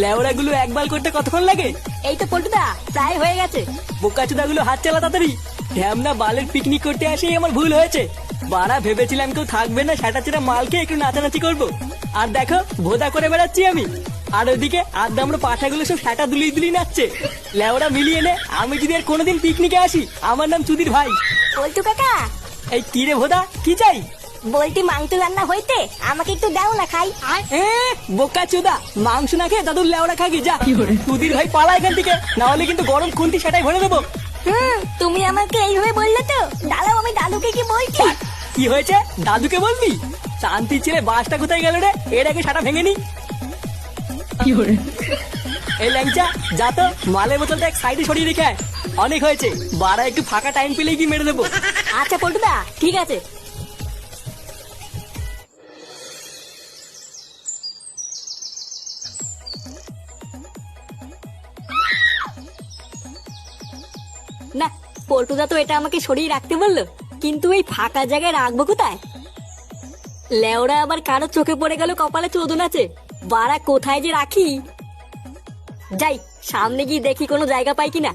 লেওড়া গুলো একবার করতে কতক্ষণ লাগে? এই তো পল্টুদা, প্রায় হয়ে গেছে। বোকাচোদা গুলো হাত চালা তাড়াতাড়ি। ঢ্যামনা বালের পিকনিক করতে আসেই আমার ভুল হয়েছে। বাড়া ভেবেছিলাম কেউ থাকবে না, সেটা চেরা মালকে একটু নাচানাচি করবো, আর দেখো ভোদা করে বেড়াচ্ছি আমি। আর ওদিকে আদ্দামরা পাঠাগুলো সব সেটা দুলিয়ে দুলিয়ে নাচছে। লেওড়া মিলিয়ে নে, আমি যদি আর কোনোদিন পিকনিকে আসি, আমার নাম চুদির ভাই। পল্টু কাকা, এই কি রে ভোদা, কি চাই? বলটি মাংস রান্না হইতে আমাকে একটু দাও না খাই। বোকাচোদা, মাংস না খেয়ে দাদুর লেওড়া খাগি যা। চুদির ভাই পালা এখান থেকে, না হলে কিন্তু গরম খুন্তি সেটাই ভরে দেবো। তুমি আমাকে এইভাবে বললে তো, দাঁড়াও আমি দাদুকে কি বলছি। কি হয়েছে, দাদুকে বলবি? শান্তি ছেলে বাসটা কোথায় গেল রে? এর আগে সাটা ভেঙে নি। এই ল্যাংচা, যা তো মালের বোতলটা এক সাইডে সরিয়ে রেখে আয়। অনেক হয়েছে, বাড়া একটু ফাঁকা টাইম পেলেই কি মেরে দেবো। আচ্ছা পল্টুদা, ঠিক আছে। না, পল্টুদা তো এটা আমাকে সরিয়ে রাখতে বললো, কিন্তু এই ফাঁকা জায়গায় রাখবো কোথায়? লেওরা আবার কারো চোখে পড়ে গেল কপালে চোদন আছে, বাড়া কোথায় যে রাখি। যাই সামনে গিয়ে দেখি কোনো জায়গা পাই কিনা।